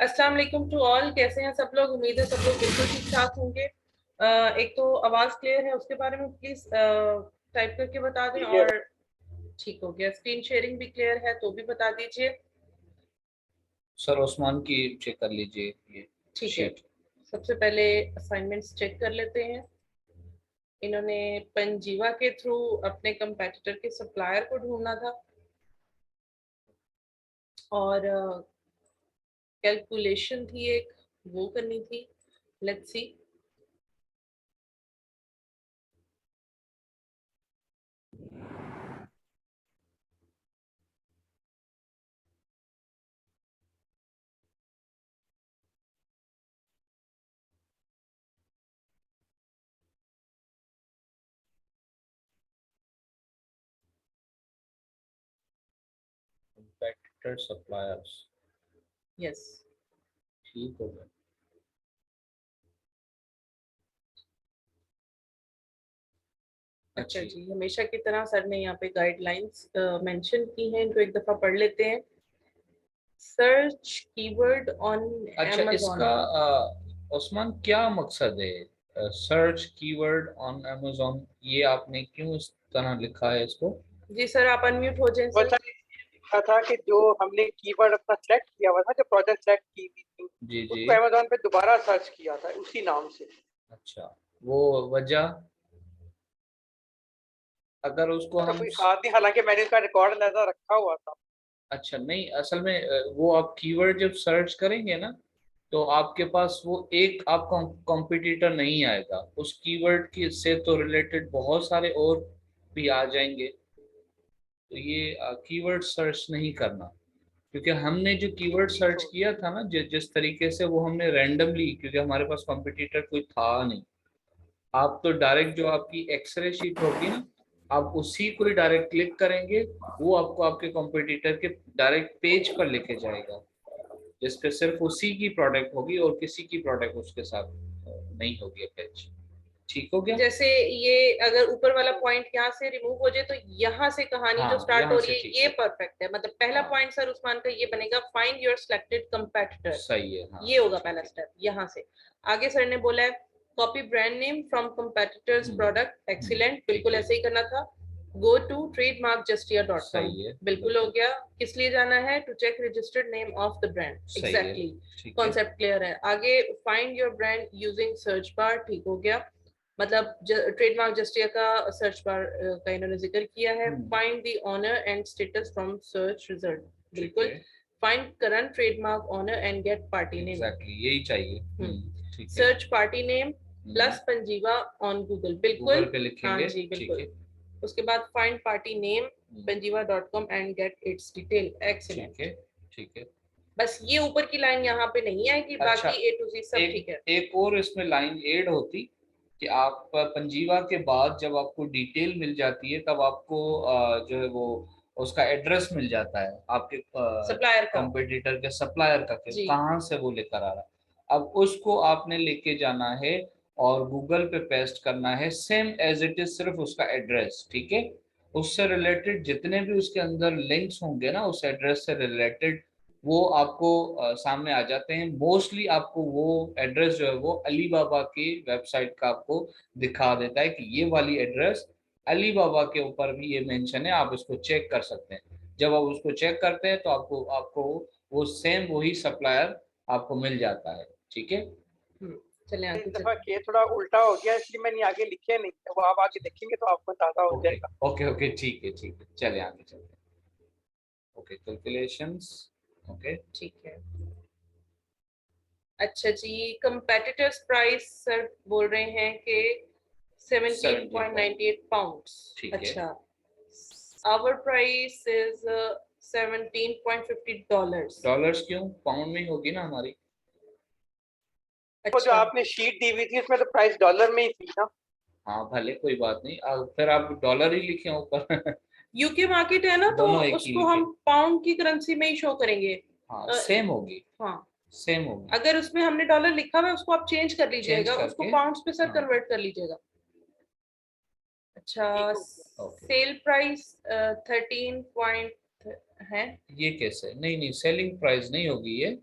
अस्सलाम वालेकुम to all. कैसे हैं सब लोग? उम्मीद है सब लोग बिल्कुल ठीक ठाक होंगे। एक तो आवाज क्लियर है, उसके बारे में प्लीज टाइप करके बता दें। क्लियर और ठीक हो गया, स्क्रीन शेयरिंग भी क्लियर है तो भी बता दीजिए। सर उस्मान की चेक कर लीजिए ये ठीक है, शीट। सबसे पहले असाइनमेंट्स चेक कर लेते हैं। इन्होंने पंजीवा के थ्रू अपने कंपेटिटर के सप्लायर को ढूंढना था और कैलकुलेशन थी एक, वो करनी थी। Let's see. Competitor suppliers, yes. ठीक हो गया। अच्छा अच्छी। जी, हमेशा की तरह सर ने यहाँ पे गाइडलाइंस मेंशन की हैं, इनको एक दफा पढ़ लेते हैं। सर्च कीवर्ड ऑन अच्छा, Amazon। इसका उस्मान क्या मकसद है सर्च कीवर्ड ऑन अमेज़न? ये आपने क्यों इस तरह लिखा है इसको? जी सर, आप अनम्यूट हो जाएं वो सर। सर लिखा था कि जो हमने कीवर्ड अपना सेलेक्ट किया हुआ था, जो प्रोजेक्ट सेलेक्ट की हुई थी, जी जी। उसको अमेज़न पे दोबारा सर्च किया था उसी नाम से। अच्छा, वो वजह अगर उसको तो हम कोई खास नहीं, हालांकि मैंने इसका रिकॉर्ड लहजा रखा हुआ था। अच्छा नहीं, असल में वो आप कीवर्ड जब सर्च करेंगे ना, तो आपके पास वो एक आपका कॉम्पिटिटर नहीं आएगा। उस कीवर्ड की से तो रिलेटेड बहुत सारे और भी आ जाएंगे। तो ये कीवर्ड सर्च नहीं करना, क्योंकि हमने जो कीवर्ड ठीक सर्च हो किया था ना, जिस तरीके से वो हमने रैंडमली, क्योंकि हमारे पास कॉम्पिटिटर कोई था नहीं। आप तो डायरेक्ट जो आपकी एक्सरे शीट होगी ना, आप उसी को ही डायरेक्ट क्लिक करेंगे, वो आपको आपके कॉम्पिटिटर के डायरेक्ट पेज पर लेके जाएगा, जिस पे सिर्फ उसी की प्रोडक्ट होगी और किसी की प्रोडक्ट उसके साथ नहीं होगी अटैच। ठीक हो गया? जैसे ये अगर ऊपर वाला पॉइंट यहाँ से रिमूव हो जाए तो यहाँ से कहानी जो हाँ, स्टार्ट यहाँ हो से रही है ठीक ये है। परफेक्ट है। मतलब पहला हाँ, पॉइंट सर उस्मान का ये बनेगा, फाइंड योर सिलेक्टेड कंपेटिटर। सही है। हाँ, ये होगा ठीक पहला है। स्टेप। यहाँ से आगे सर ने बोला है copy brand name from competitors product. Excellent, ठीक बिल्कुल है। ऐसे ही करना था। Go to trademarkjustia.com। सही है, बिल्कुल हो बिल्कुल गया। किस लिए जाना है? To check registered name of the brand. सही है। एग्जैक्टली, ठीक है। कॉन्सेप्ट क्लियर है। आगे find your brand using search bar. ठीक हो गया। मतलब ट्रेडमार्क जस्टिया का सर्च बार का इन्होंने जिक्र किया है। Find the owner and status from search result. ठीक बिल्कुल। है। Find current trademark owner and get party name. Exactly यही चाहिए। ठीक है। Search party name plus Panjiva on Google. बिल्कुल। गूगल पे हाँ लिखेंगे। जी ठीक बिल्कुल। है। उसके बाद फाइंड पार्टी नेम पंजीवा.com एंड गेट इट्स डिटेल। ठीक है। एक्सीलेंट। ठीक है। बस ये ऊपर की लाइन यहाँ पे नहीं आएगी, अच्छा, बाकी A to Z सब ठीक है। एक और इसमें लाइन ऐड होती कि आप पंजीवा के बाद जब आपको डिटेल मिल जाती है, तब आपको जो है वो उसका एड्रेस मिल जाता है आपके सप्लायर का। कंपटीटर के सप्लायर का, कि जी। कहाँ से वो लेकर आ रहा है। अब उसको आपने लेके जाना है और गूगल पे पेस्ट करना है, सेम एज इट इज, सिर्फ उसका एड्रेस। ठीक है। उससे रिलेटेड जितने भी उसके अंदर लिंक्स होंगे ना, उस एड्रेस से रिलेटेड, वो आपको सामने आ जाते हैं। मोस्टली आपको वो एड्रेस जो है वो अली बाबा की वेबसाइट का आपको दिखा देता है कि ये वाली एड्रेस अली बाबा के ऊपर भी ये मेंशन है, आप इसको चेक कर सकते हैं। जब आप उसको चेक करते हैं तो आपको आपको वो सेम वही सप्लायर आपको मिल जाता है। ठीक है। चले इस आगे दफा चलते केस थोड़ा उल्टा हो गया, इसलिए मैंने आगे लिखे नहीं, वो आप आगे देखेंगे तो आपको अंदाजा हो ओके जाएगा। ओके ओके, ठीक है ठीक है, चले आगे चलते हैं। Okay, calculations. ओके। ठीक है। अच्छा जी, कंपेटिटर्स प्राइस सर बोल रहे हैं कि 17 पाउंड। 17.98 पाउंड्स। ठीक है। अच्छा, आवर प्राइस इज $17.50। डॉलर्स क्यों? पाउंड में ही होगी ना हमारी। वो जो अच्छा, आपने शीट दी हुई थी उसमें तो प्राइस डॉलर में ही थी ना। हाँ भले, कोई बात नहीं, फिर आप डॉलर ही लिखे ऊपर। यूके मार्केट है ना, तो दोनों एक ही उसको लिखे। हम पाउंड की करेंसी में ही शो करेंगे। हाँ, अ, सेम होगी। हाँ, सेम होगी। अगर उसमें हमने डॉलर लिखा हुआ है उसको आप चेंज कर चेंज लीजिएगा, उसको करके। पाउंड्स पे सर हाँ। कन्वर्ट कर लीजिएगा। अच्छा, ठीक हो गया। ओके। सेल प्राइस 13 पॉइंट है। ये कैसे? नहीं नहीं, सेलिंग प्राइस नहीं होगी ये।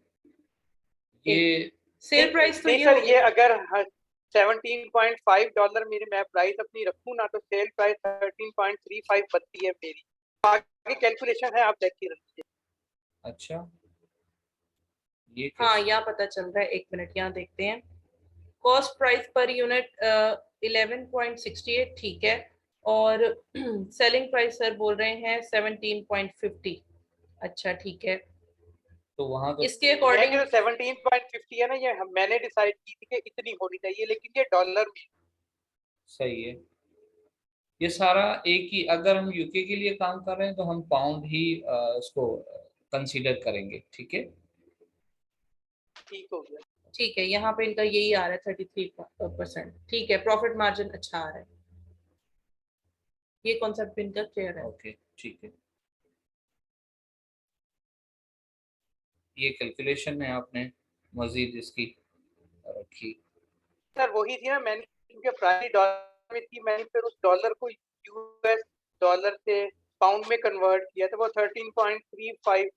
ये सेल प्राइस तो नहीं ये सर, होगी ये ना। अगर $17.5 मेरे मैं प्राइस अपनी रखूँ ना, तो सेल प्राइस 13.35 बनती है मेरी। आगे कैलकुलेशन है, आप देख के रखिए। अच्छा, ये हाँ, कैसे? यहाँ पता चल रहा है, 1 मिनट यहाँ देखते हैं। कॉस्ट प्राइस पर यूनिट 11.68, ठीक है। और सेलिंग प्राइस सर बोल रहे हैं 17.50। अच्छा ठीक है, तो वहां तो इसके मैं अकॉर्डिंग जो 17.50 है ना, ये मैंने डिसाइड की थी कि इतनी होनी चाहिए, लेकिन ये डॉलर में। सही है। ये सारा एक ही, अगर हम यूके के लिए काम कर रहे हैं तो हम पाउंड ही इसको कंसीडर करेंगे, ठीक है। ठीक हो गया। ठीक है, यहाँ पे इनका यही आ रहा है 33%। ठीक है, प्रॉफिट मार्जिन अच्छा आ रहा है, ये कॉन्सेप्ट इनका क्लियर है। ओके, ठीक है। ये कैलकुलेशन है आपने मजीद इसकी रखी। सर वही थी ना, मैंने क्योंकि प्राइस डॉलर में थी, मैंने फिर उस डॉलर को यूएस डॉलर से पाउंड में कन्वर्ट किया, तो वो 13.35।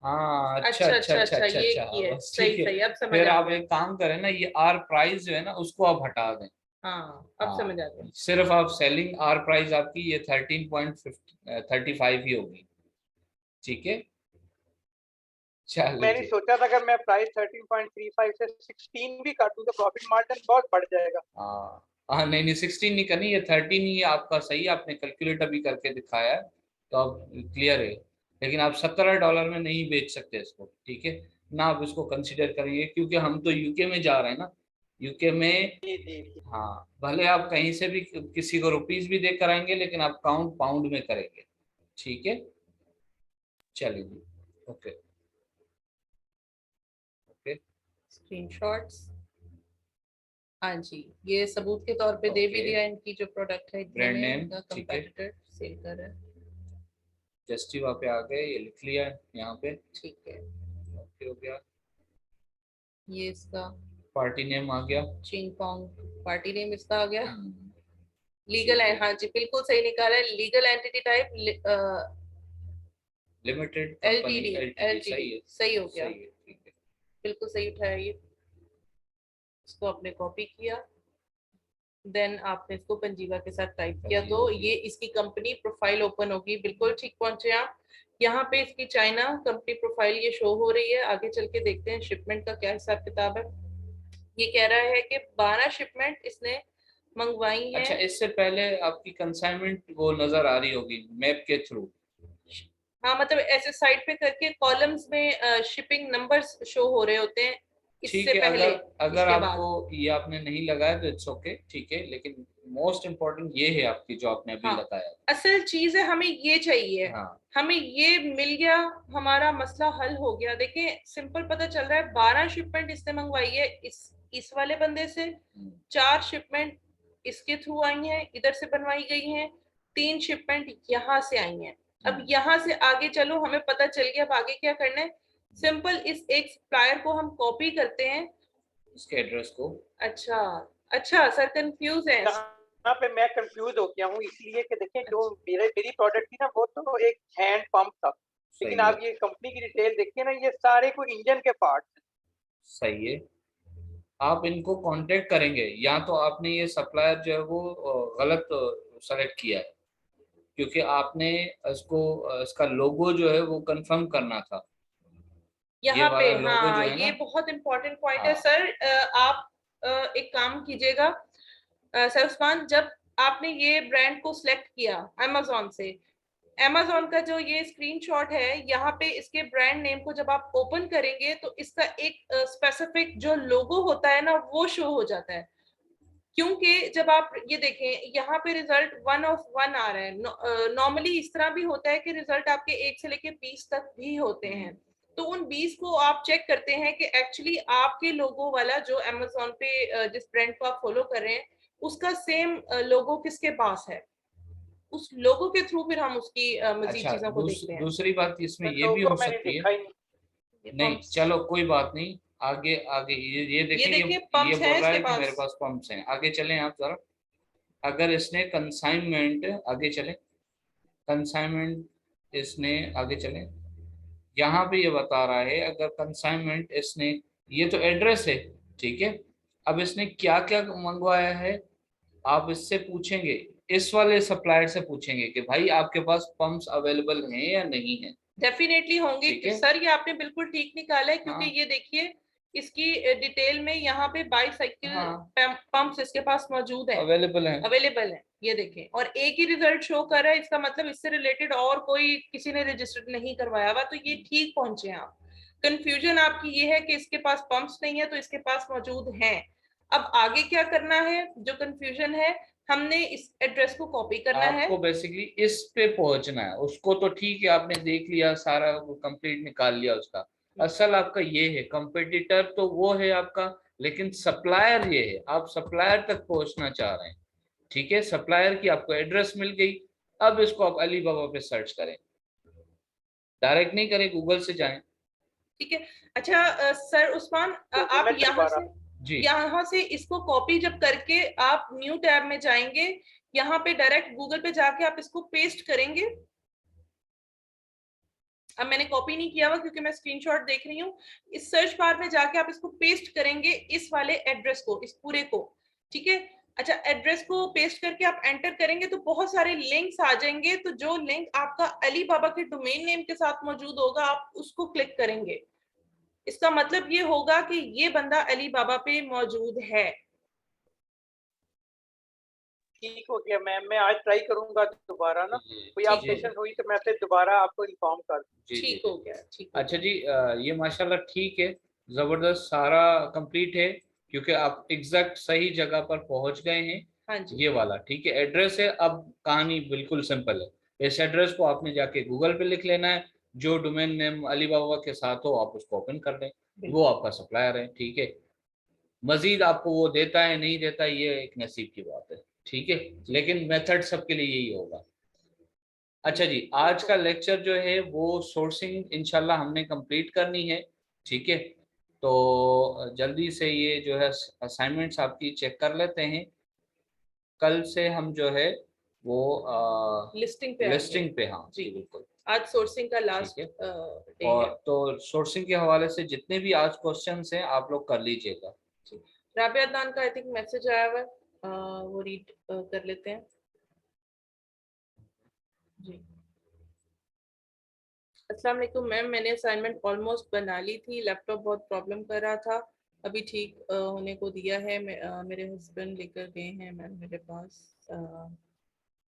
हाँ, अच्छा अच्छा अच्छा अच्छा अच्छा अच्छा, अच्छा ये अच्छा, किया है, बस सही ठीक है। सही, अब समझ फिर आ आप गया। एक काम करें ना, ये आर प्राइस जो है ना उसको आप हटा दें। हाँ, अब हाँ, समझ आ गया। सिर्फ आप सेलिंग आर प्राइस आपकी ये 13.35 ही होगी, ठीक है। चलिए मैंने जी। सोचा था अगर मैं प्राइस 13.35 से 16 भी काटूं तो प्रॉफिट मार्जिन बहुत बढ़ जाएगा। हाँ हाँ, नहीं नहीं, 16 नहीं करनी, ये 13 ही आपका सही है, आपने कैलकुलेट अभी करके दिखाया है तो अब क्लियर है। लेकिन आप $17 में नहीं बेच सकते इसको, ठीक है ना, आप इसको कंसिडर करिए क्योंकि हम तो यूके में जा रहे हैं ना। यूके में, जी जी जी। हाँ, भले आप कहीं से भी किसी को रुपीस भी दे कर आएंगे लेकिन आप काउंट पाउंड में करेंगे, ठीक है। चलिए जी। ओके ओके स्क्रीनशॉट्स, हाँ जी, ये सबूत के तौर पे दे भी ओके। दिया, इनकी जो प्रोडक्ट है इतने ब्रांड में नेम, इनका ठीक है। कंपेटिटर सेल कर रहा है। जस्टिव वहाँ पे आ गए, ये लिख लिया है यहाँ पे। ठीक है, ओके हो गया। ये इसका पार्टी नेम आ गया। चिंग पोंग पार्टी नेम इसका आ गया। हम्म, लीगल ठीक है, है। हाँ जी, बिल्कुल सही निकाला है। Legal entity type limited company, LTD, LTD, LTD सही है। सही हो गया, सही है, ठीक है। बिल्कुल सही उठाया ये। इसको आपने कॉपी किया, देन आपने इसको पंजीवा के साथ टाइप किया, पंजीवा तो किया। ये इसकी कंपनी प्रोफाइल ओपन होगी। बिल्कुल ठीक पहुंचे आप। यहाँ पे इसकी चाइना कंपनी प्रोफाइल ये शो हो रही है। आगे चल के देखते हैं शिपमेंट का क्या हिसाब किताब है। ये कह रहा है कि 12 शिपमेंट इसने मंगवाई अच्छा, हैं। इससे पहले आपकी कंसाइनमेंट वो नजर आ रही होगी मैप के थ्रू। हाँ, मतलब ऐसे साइड पे करके कॉलम्स में शिपिंग नंबर्स शो हो रहे होते हैं, इससे ठीक है, पहले, अगर अगर इसके आपको बाद। ये आपने नहीं लगाया तो इट्स ओके, ठीक है, लेकिन मोस्ट इम्पोर्टेंट ये है आपकी जो आपने अभी हाँ, लगाया। असल चीज है, हमें ये चाहिए, हाँ, हमें ये मिल गया, हमारा मसला हल हो गया। देखिए सिंपल पता चल रहा है, 12 शिपमेंट इसने मंगवाई है इस वाले बंदे से, 4 शिपमेंट इसके थ्रू आई हैं, इधर से बनवाई गई हैं, 3 शिपमेंट यहाँ से आई हैं। अब यहाँ से आगे चलो, हमें पता चल गया अब आगे क्या करना है। सिंपल इस एक सप्लायर को हम कॉपी करते हैं। इसके एड्रेस को। अच्छा अच्छा सर, कंफ्यूज है। यहाँ पे मैं कंफ्यूज हो गया हूँ, इसलिए कि देखिए जो अच्छा, मेरी प्रोडक्ट थी ना, वो तो एक हैंड पंप था, लेकिन सही है, आप ये कंपनी की डिटेल देखिए ना, ये सारे को इंजन के पार्ट। सही है। आप इनको कांटेक्ट करेंगे, या तो आपने ये सप्लायर जो है वो गलत सेलेक्ट किया है, क्योंकि आपने इसको इसका लोगो जो है वो कंफर्म करना था। ये यहाँ पे, वाला लोगो जो हाँ, है ना। ये बहुत इंपॉर्टेंट पॉइंट है हाँ, सर। आप एक काम कीजिएगा सर उस्मान, जब आपने ये ब्रांड को सिलेक्ट किया अमेजोन से, अमेजोन का जो ये स्क्रीनशॉट है, यहाँ पे इसके ब्रांड नेम को जब आप ओपन करेंगे तो इसका एक स्पेसिफिक जो लोगो होता है ना, वो शो हो जाता है। क्योंकि जब आप ये देखें, यहाँ पे रिजल्ट 1 ऑफ 1 आ रहा है। नॉर्मली इस तरह भी होता है कि रिजल्ट आपके 1 से लेके 20 तक भी होते हैं। तो उन 20 को आप चेक करते हैं कि एक्चुअली आपके लोगो वाला जो अमेजोन पे जिस ब्रांड को आप फॉलो कर रहे हैं, उसका सेम लोगो किसके पास है, उस लोगो के थ्रू फिर हम उसकी मजीद अच्छा, चीजों को देखते हैं। दूसरी बात इसमें ये भी लोगो हो मैंने सकती है। देखा ही नहीं। ये नहीं, पंप्स, चलो कोई बात नहीं। आगे आगे ये ये देखें, देखिए ये पंप्स बोल हैं रहा इसके है कि मेरे पास। पास पंप्स हैं। आगे चलें आप जरा। अगर इसने कंसाइनमेंट, आगे चलें, कंसाइनमेंट इसने, आगे चलें, यहाँ पे ये बता रहा है अगर कंसाइनमेंट इसने ये तो एड्रेस है, ठीक है। अब इसने क्या क्या मंगवाया है आप इससे पूछेंगे, इस वाले सप्लायर से पूछेंगे कि भाई आपके पास पंप्स अवेलेबल हैं या नहीं है। डेफिनेटली होंगे ठीक है। सर, ये आपने बिल्कुल ठीक निकाला है, क्योंकि हाँ। ये देखिए इसकी डिटेल में यहाँ पे बाईसाइकिल हाँ पंप्स इसके पास मौजूद है, अवेलेबल है। अवेलेबल है। ये देखें, और एक ही रिजल्ट शो कर रहा है, इसका मतलब इससे रिलेटेड और कोई किसी ने रजिस्टर्ड नहीं करवाया हुआ, तो ये ठीक पहुंचे हैं आप। कंफ्यूजन आपकी ये है कि इसके पास पंप्स नहीं है, तो इसके पास मौजूद हैं। अब आगे क्या करना है, जो कंफ्यूजन है, हमने इस एड्रेस को कॉपी करना है। आपको बेसिकली इस पे पहुंचना है, उसको तो ठीक है आपने देख लिया, सारा कंप्लीट निकाल लिया उसका। असल आपका ये है, कंपेटिटर तो वो है आपका, लेकिन सप्लायर ये है, आप सप्लायर तक पहुंचना चाह रहे हैं। ठीक है, सप्लायर की आपको एड्रेस मिल गई। अब इसको आप अलीबाबा पे सर्च करें, डायरेक्ट नहीं करें, गूगल से जाएं। ठीक है। अच्छा सर उस्मान, तो आप मैं यहाँ दोबारा से जी यहाँ से इसको कॉपी जब करके आप न्यू टैब में जाएंगे, यहाँ पे डायरेक्ट गूगल पे जाके आप इसको पेस्ट करेंगे। अब मैंने कॉपी नहीं किया हुआ क्योंकि मैं स्क्रीनशॉट देख रही हूँ। इस सर्च बार में जाके आप इसको पेस्ट करेंगे, इस वाले एड्रेस को, इस पूरे को। ठीक है। अच्छा, एड्रेस को पेस्ट करके आप एंटर करेंगे तो बहुत सारे लिंक्स आ जाएंगे, तो जो लिंक आपका अली बाबा के डोमेन नेम के साथ मौजूद होगा आप उसको क्लिक करेंगे। इसका मतलब ये होगा कि ये बंदा अली बाबा पे मौजूद है। ठीक हो गया मैम, मैं आज ट्राई करूंगा दोबारा ना, कोई ठीक अपडेशन है। हुई तो मैं फिर दोबारा आपको इन्फॉर्म कर दूँ। ठीक हो गया, ठीक हो अच्छा गया। जी, ये माशाल्लाह ठीक है, जबरदस्त, सारा कंप्लीट है, क्योंकि आप एग्जैक्ट सही जगह पर पहुंच गए हैं। हाँ जी। ये वाला ठीक है, एड्रेस है। अब कहानी बिल्कुल सिंपल है, इस एड्रेस को आपने जाके गूगल पे लिख लेना है, जो डोमेन नेम अली बाबा के साथ हो आप उसको ओपन कर लें, वो आपका सप्लायर है। ठीक है, मजीद आपको वो देता है नहीं देता ये एक नसीब की बात है, ठीक है, लेकिन मेथड सबके लिए यही होगा। अच्छा जी, आज का लेक्चर जो है वो सोर्सिंग इंशाल्लाह हमने कंप्लीट करनी है। ठीक है, तो जल्दी से ये जो है असाइनमेंट्स आपकी चेक कर लेते हैं। कल से हम जो है वो लिस्टिंग पे लिस्टिंग आएंगे। पे, हाँ जी, जी बिल्कुल। आज सोर्सिंग का ठीक लास्ट है, डे और है। तो सोर्सिंग के हवाले से जितने भी आज क्वेश्चंस हैं आप लोग कर लीजिएगा। राबिया अदनान का आई थिंक मैसेज आया हुआ है, वो रीड कर लेते हैं। जी, अस्सलाम वालेकुम मैम, मैंने असाइनमेंट ऑलमोस्ट बना ली थी, लैपटॉप बहुत प्रॉब्लम कर रहा था, अभी ठीक होने को दिया है। मेरे हस्बैंड लेकर गए हैं मैम मेरे पास।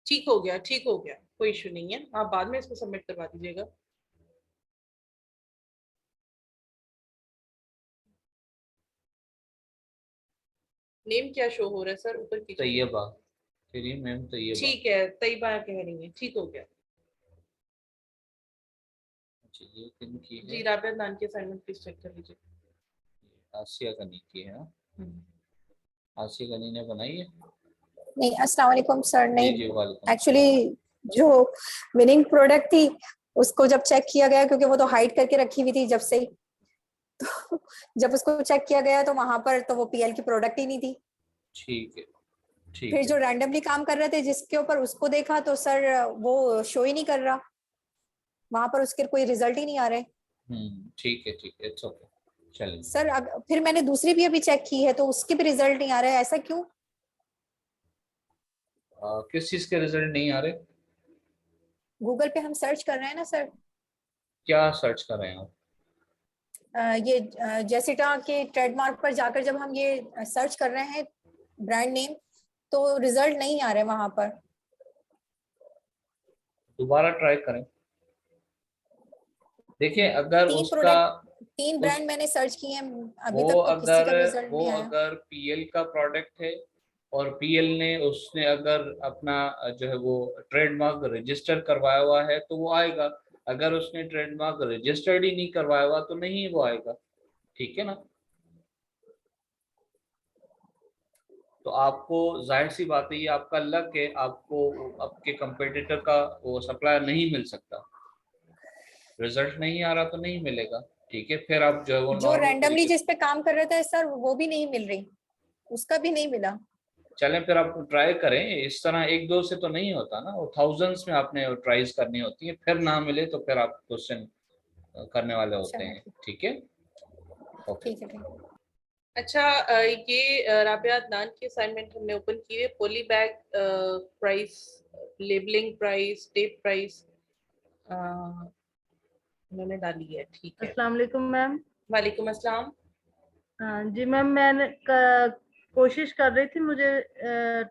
ठीक हो गया, ठीक हो गया, कोई इशू नहीं है, आप बाद में इसको सबमिट करवा दीजिएगा। नेम क्या शो हो रहा है सर ऊपर की? तैयबा, तेरी मैम तैयबा। ठीक है, तैयबा कह रही है, ठीक हो गया। अच्छा, ये किन की है? जी, राबिया अदनान की असाइनमेंट प्लीज चेक कर लीजिए। आसिया गनी की है, आसिया गनी ने बनाई है। नहीं, अस्सलाम वालेकुम सर। जी नहीं, जी, वालेकुम। एक्चुअली जो विनिंग प्रोडक्ट थी उसको जब चेक किया गया, क्योंकि वो तो हाइड करके रखी हुई थी जब से ही, तो जब उसको चेक किया गया तो वहां पर तो वो पीएल की प्रोडक्ट ही नहीं थी। ठीक है, ठीक फिर है। जो रैंडमली काम कर रहे थे जिसके ऊपर, उसको देखा तो सर वो शो ही नहीं कर रहा, वहां पर उसके कोई रिजल्ट ही नहीं आ रहे। ठीक है, ठीक है, इट्स ओके, चलिए। सर फिर मैंने दूसरी भी अभी चेक की है तो उसके भी रिजल्ट नहीं आ रहे, ऐसा क्यों? किस चीज के रिजल्ट नहीं आ रहे? गूगल पे हम सर्च कर रहे हैं ना सर, क्या सर्च कर रहे हैं आप? ये जेसिटा के ट्रेडमार्क पर जाकर जब हम ये सर्च कर रहे हैं ब्रांड नेम, तो रिजल्ट नहीं आ रहे वहां पर। दोबारा ट्राई करें, देखिए अगर उसका 3 उस ब्रांड मैंने सर्च किए हैं, अभी वो तक तो किसी अगर का रिजल्ट वो नहीं आया। अगर पीएल का प्रोडक्ट है और पीएल ने उसने अगर अपना जो है वो ट्रेडमार्क रजिस्टर करवाया हुआ है तो वो आएगा, अगर उसने ट्रेडमार्क रजिस्टर्ड ही नहीं करवाया हुआ तो नहीं वो आएगा। ठीक है ना, तो आपको जाहिर सी बात है, ये आपका लक है, आपको आपके कंपेटिटर का वो सप्लायर नहीं मिल सकता, रिजल्ट नहीं आ रहा तो नहीं मिलेगा। ठीक है, फिर आप जो है वो जो नॉर्मल रैंडमली तरीके से जिस पे काम कर रहे थे सर वो भी नहीं मिल रही, उसका भी नहीं मिला। चलें, फिर आप ट्राई करें, इस तरह एक दो से तो नहीं होता ना, वो थाउजेंड्स में आपने ट्राइज करनी होती है, फिर ना मिले तो फिर आप क्वेश्चन करने वाले होते चलो, हैं। ठीक है, ओके ठीक है। अच्छा, ये राबिया अदनान की असाइनमेंट हमने ओपन की है। Poly bag price, labelling price, tape price उन्होंने डाली है। ठीक है, अस्सलाम वालेकुम मैम। वालेकुम अस्सलाम। हाँ जी मैम, मैंने कोशिश कर रही थी, मुझे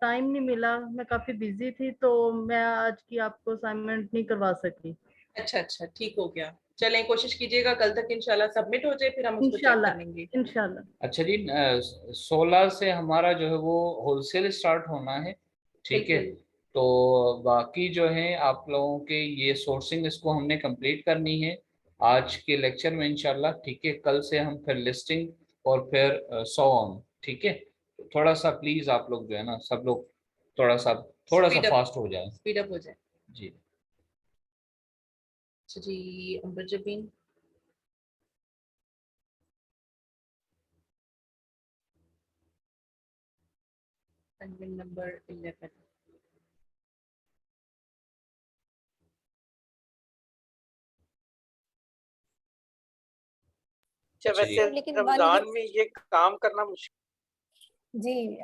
टाइम नहीं मिला, मैं काफी बिजी थी, तो मैं आज की आपको असाइनमेंट नहीं करवा सकी। अच्छा अच्छा, ठीक हो गया। चलें, कोशिश कीजिएगा कल तक इंशाल्लाह सबमिट हो जाए, फिर हम उसको चेक कर लेंगे। इंशाल्लाह इंशाल्लाह। अच्छा जी, 16 से हमारा जो है वो होलसेल स्टार्ट होना है, ठीक है। बिल्कुल। तो बाकी जो है आप लोगों के ये सोर्सिंग इसको हमने कंप्लीट करनी है आज के लेक्चर में इंशाल्लाह, ठीक है। कल से हम फिर लिस्टिंग और फिर सो ऑन, ठीक है। थोड़ा सा प्लीज आप लोग जो है ना, सब लोग थोड़ा सा फास्ट हो जाए स्पीड अप हो जाए जी। अच्छा जी, अंबर जबीन। Assignment number 11। अच्छा, अच्छा जी। वैसे लेकिन रमजान में ये काम करना मुश्किल। जी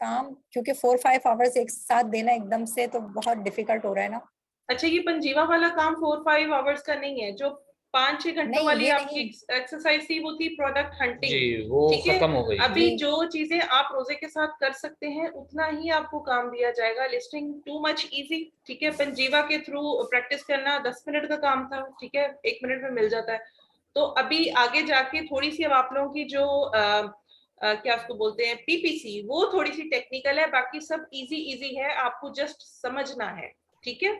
काम क्योंकि 4-5 आवर्स एक साथ देना एकदम से तो बहुत डिफिकल्ट हो रहा है ना। अच्छा, ये पंजीवा वाला काम 4-5 आवर्स का नहीं है। जो 5-6 घंटों नहीं वाली ये आपकी नहीं। एक्सरसाइज थी वो थी प्रोडक्ट हंटिंग। जी वो ठीक है, खत्म हो गई। अभी जी जो चीजें आप रोजे के साथ कर सकते हैं उतना ही आपको काम दिया जाएगा। लिस्टिंग टू मच इजी, ठीक है। पंजीवा के थ्रू प्रैक्टिस करना 10 मिनट का काम था, ठीक है, 1 मिनट में मिल जाता है। तो अभी आगे जाके थोड़ी सी अब आप लोगों की जो क्या उसको बोलते हैं पीपीसी, वो थोड़ी सी टेक्निकल है, बाकी सब इजी इजी है, आपको जस्ट समझना है, ठीक है।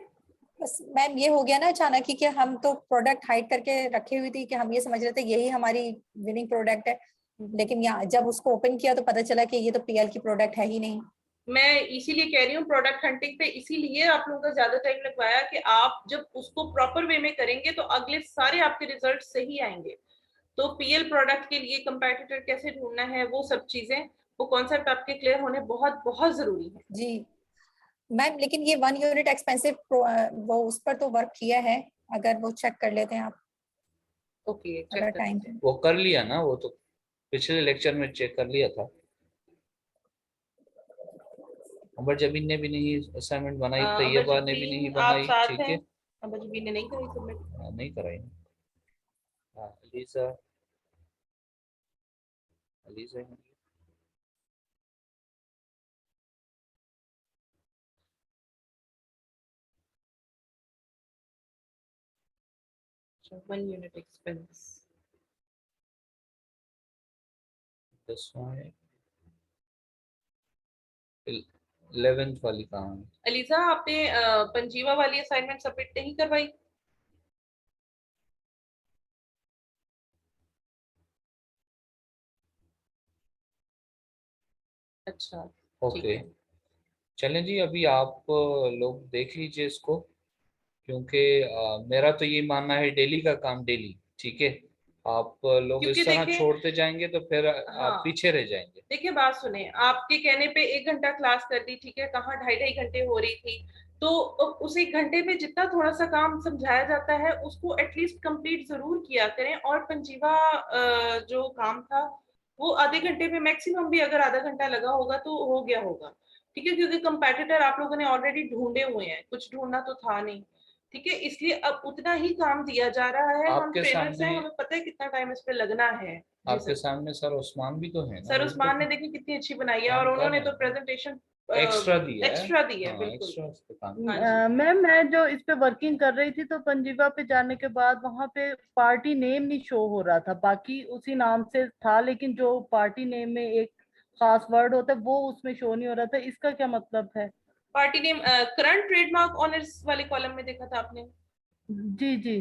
बस मैम ये हो गया ना अचानक ही कि हम तो प्रोडक्ट हाइड करके रखे हुई थी कि हम ये समझ रहे थे यही हमारी विनिंग प्रोडक्ट है, लेकिन यहाँ जब उसको ओपन किया तो पता चला कि ये तो पीएल की प्रोडक्ट है ही नहीं। मैं इसीलिए कह रही हूँ प्रोडक्ट हंटिंग पे इसीलिए आप लोगों का ज्यादा टाइम लगवाया कि आप जब उसको प्रॉपर वे में करेंगे तो अगले सारे आपके रिजल्ट सही आएंगे। तो पीएल प्रोडक्ट के लिए कंपेटिटर कैसे ढूंढना है, वो सब चीजें, वो कॉन्सेप्ट आपके क्लियर होने बहुत बहुत जरूरी है। जी मैम, लेकिन ये 1 यूनिट एक्सपेंसिव वो उस पर तो वर्क किया है, अगर वो चेक कर लेते हैं आप, ओके, अगर चेक कर टाइम लेते हैं। वो कर लिया ना, वो तो पिछले लेक्चर में चेक कर लिया था। अमर जबीन ने भी नहीं असाइनमेंट बनाई, तैयबा ने भी नहीं अबजबीन आप बनाई, साथ ठीक हैं? है। अबजबीन ने नहीं करी सबमिट। हाँ, नहीं कराई। हाँ, अलीजा, अलीजा है। 1 यूनिट एक्सपेंस। दसवां है, 11th वाली कहाँ है? अलीजा, आपने पंजीवा वाली असाइनमेंट सबमिट नहीं करवाई? अच्छा, ठीक ओके, है। चलें जी, अभी आप लोग देख लीजिए इसको, क्योंकि मेरा तो ये मानना है डेली का काम डेली, ठीक है। आप लोग क्योंकि इस तरह देखिए, छोड़ते जाएंगे तो फिर आप हाँ, पीछे रह जाएंगे। देखिए बात सुने, आपके कहने पे 1 घंटा क्लास कर दी, ठीक है, कहाँ 2.5-2.5 घंटे हो रही थी। तो उस 1 घंटे में जितना थोड़ा सा काम समझाया जाता है उसको एटलीस्ट कंप्लीट जरूर किया करें। और पंजीवा जो काम था वो आधे घंटे में मैक्सिमम भी अगर आधा घंटा लगा होगा तो हो गया होगा, ठीक है। क्योंकि कंपेटिटर आप लोगों ने ऑलरेडी ढूंढे हुए हैं, कुछ ढूंढना तो था नहीं, ठीक है। इसलिए अब उतना ही काम दिया जा रहा है। हम आपके ट्रेनर्स सामने हैं, हमें पता है कितना टाइम इस पे लगना है। जी आपके सर। सामने सर उस्मान भी तो है ना, सर वो तो उस्मान ने देखी कितनी अच्छी बनाई है, और काम कर उन्होंने रहे तो हैं, प्रेजेंटेशन एक्स्ट्रा दिया है। एक्स्ट्रा दी है, हाँ, बिल्कुल। एक्स्ट्रा उस पे काम हाँ किया। जी। मैम, मैं जो इस पे वर्किंग कर रही थी तो पंजीवा पे जाने के बाद वहां पे पार्टी नेम नहीं शो हो रहा था, बाकी उसी नाम से था, लेकिन जो पार्टी नेम में एक खास वर्ड होता है वो उसमें शो नहीं हो रहा था, इसका क्या मतलब है? Party name current trademark honours वाले कॉलम में देखा था आपने? जी जी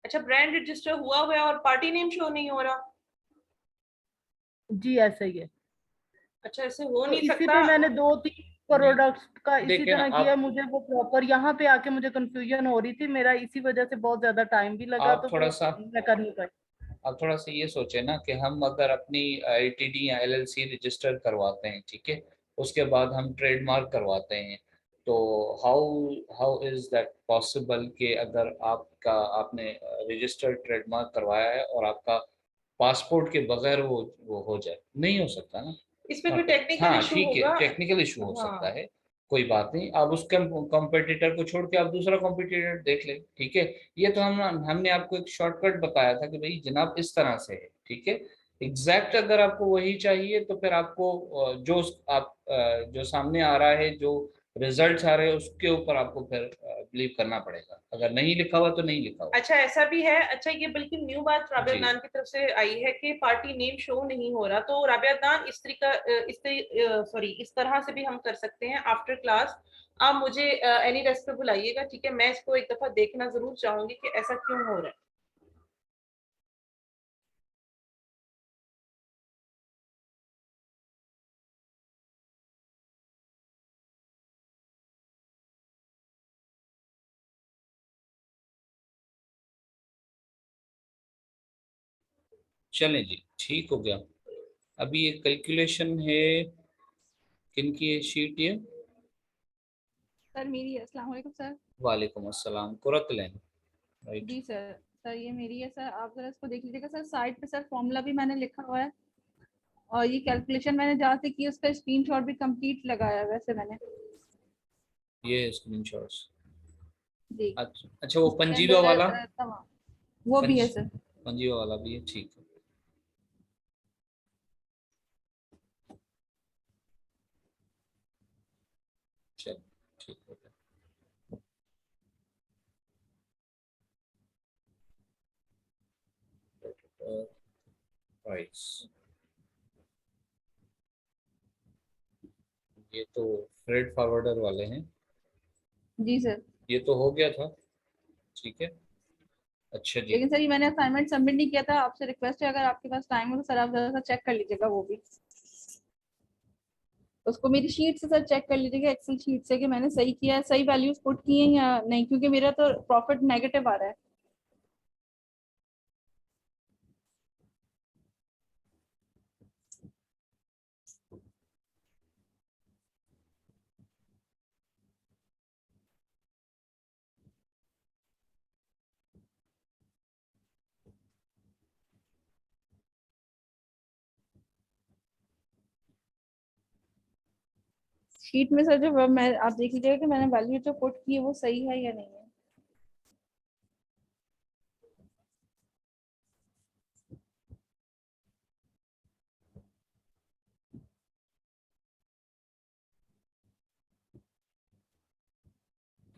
अच्छा, ब्रांड रजिस्टर हुआ हुआ है और पार्टी नेम शो नहीं हो रहा? जी, ऐसा ही है। अच्छा, ऐसे हो तो नहीं सकता। इसीलिए मैंने 2-3 नहीं, प्रोडक्ट्स का इसी देखिए ना, तरह किया, आप मुझे वो प्रॉपर यहाँ पे आके मुझे कंफ्यूजन हो रही थी, मेरा इसी वजह से बहुत ज्यादा टाइम भी लगा, आप तो थोड़ा वो सा मैं कर नहीं पाई। आप थोड़ा सा ये सोचे ना कि हम अगर अपनी एलटीडी या एलएलसी रजिस्टर करवाते हैं, ठीक है, उसके बाद हम ट्रेडमार्क करवाते हैं, तो how how is that possible कि अगर आपने रजिस्टर्ड ट्रेडमार्क करवाया है और आपका पासपोर्ट के बगैर वो हो जाए, नहीं हो सकता ना। इसमें कोई टेक्निकल हाँ इशू ठीक है, होगा। टेक्निकल इशू हो हाँ। सकता है, कोई बात नहीं। आप उस कॉम्पिटिटर को छोड़ के आप दूसरा कॉम्पिटिटर देख ले, ठीक है। ये तो हमने आपको एक शॉर्टकट बताया था कि भाई जनाब इस तरह से है, ठीक है। एग्जैक्ट अगर आपको वही चाहिए तो फिर आपको जो सामने आ रहा है, जो रिजल्ट्स आ रहे हैं, उसके ऊपर आपको फिर बिलीव करना पड़ेगा। अगर नहीं लिखा हुआ तो नहीं लिखा हुआ। अच्छा ऐसा भी है। अच्छा ये बिल्कुल न्यू बात राबिया जी। अदनान की तरफ से आई है कि पार्टी नेम शो नहीं हो रहा, तो राबिया अदनान इस तरह से भी हम कर सकते हैं आफ्टर क्लास। आप मुझे एनी रेस्ट पे बुलाइएगा, ठीक है। मैं इसको एक दफा देखना जरूर चाहूंगी कि ऐसा क्यों हो रहा है। चलें जी, ठीक हो गया। अभी ये कैलकुलेशन है, किन की शीट ये? सर मेरी है। अस्सलाम वालेकुम सर। वालेकुम अस्सलाम, कुरत लैन, राइट। जी सर। सर ये मेरी है सर, आप जरा इसको देख लीजिएगा सर। साइड पे सर फॉर्मूला भी मैंने लिखा हुआ है, और ये कैलकुलेशन मैंने जहाँ से की उसका स्क्रीनशॉट भी कंप्लीट लगाया है वैसे मैंने। ये स्क्रीनशॉट्स। जी। अच्छा अच्छा, वो उसके पंजीवा अंदर वाला, तमाम वो भी है सर। पंजीवा वाला भी है, ठीक है। चल, ठीक हो गया। प्राइस, ये तो फ्रेड फॉरवर्डर वाले हैं। जी सर। ये तो हो गया था, ठीक है। अच्छा जी। लेकिन सर ये मैंने असाइनमेंट सबमिट नहीं किया था, आपसे रिक्वेस्ट है अगर आपके पास टाइम हो तो सर आप जरा सा चेक कर लीजिएगा वो भी। उसको मेरी शीट से सर चेक कर लीजिएगा, एक्सेल शीट से, कि मैंने सही किया है, सही वैल्यूज पुट की हैं या नहीं, क्योंकि मेरा तो प्रॉफिट नेगेटिव आ रहा है। शीट में सर जो मैं आप देख लीजिएगा कि मैंने वैल्यू जो पुट की है वो सही है या नहीं है।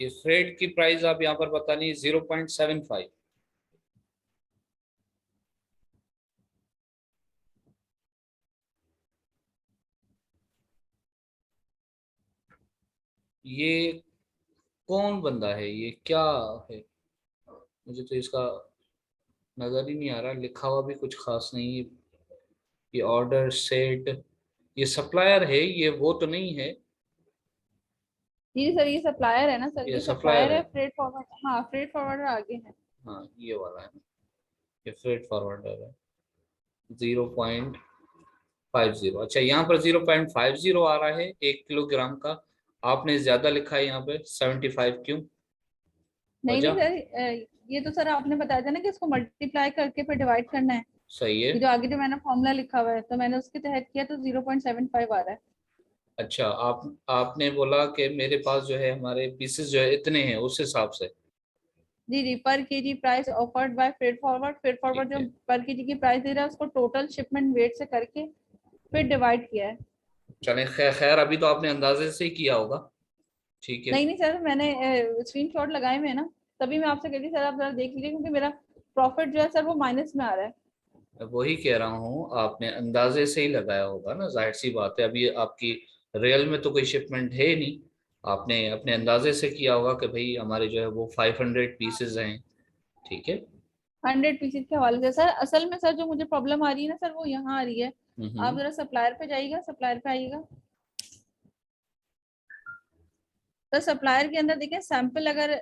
ये फ्रेड की प्राइस आप यहाँ पर बतानी है 0.75। ये कौन बंदा है, ये क्या है? मुझे तो इसका नजर ही नहीं आ रहा, लिखा हुआ भी कुछ खास नहीं है। ये ऑर्डर सेट, ये सप्लायर है, ये वो तो नहीं है। जी सर ये सप्लायर है ना सर, ये ये सप्लायर सप्लायर है, है। फ्रेट फॉरवर्ड, हाँ फ्रेट फॉरवर्डर आगे है। हाँ ये वाला है ना, ये फ्रेड फॉरवर्डर है। 0.50, अच्छा यहाँ पर 0.50 आ रहा है 1 किलोग्राम का। आपने ज्यादा लिखा है यहाँ पे 75, क्यों? नहीं नहीं वजह? सर, ये तो सर आपने बताया था ना कि इसको मल्टीप्लाई करके फिर डिवाइड करना है। सही है। ये जो आगे जो मैंने फॉर्मूला लिखा हुआ है तो मैंने उसके तहत किया तो 0.75 आ रहा है। अच्छा, आपने बोला कि मेरे पास जो है हमारे पीसेस जो है इतने हैं, उस हिसाब से। जी जी, पर KG price offered by freight forward. Freight forward ठीक जो है, पर केजी की प्राइस दे रहा है उसको टोटल शिपमेंट वेट से करके फिर डिवाइड किया है। चलें, खैर खैर अभी तो आपने अंदाजे से ही किया होगा, ठीक है। नहीं नहीं सर, मैंने स्क्रीनशॉट लगाए हुए हैं ना, तभी मैं आपसे कह रही थी सर आप जरा देख लीजिए, क्योंकि मेरा प्रॉफिट जो है सर वो माइनस में आ रहा है। मैं वही कह रहा हूँ, आपने अंदाजे से ही लगाया होगा ना, जाहिर सी बात है। अभी आपकी रियल में तो कोई शिपमेंट है नहीं, आपने अपने अंदाजे से किया होगा कि भाई हमारे जो है वो 500 पीसेज हैं, ठीक है। 100 पीसेज के हवाले से सर, असल में सर जो मुझे प्रॉब्लम आ रही है ना सर वो यहाँ आ रही है। आप हम्म। जरा सप्लायर पे जाइएगा, सप्लायर पे आइएगा। तो सप्लायर के अंदर देखिए सैंपल, अगर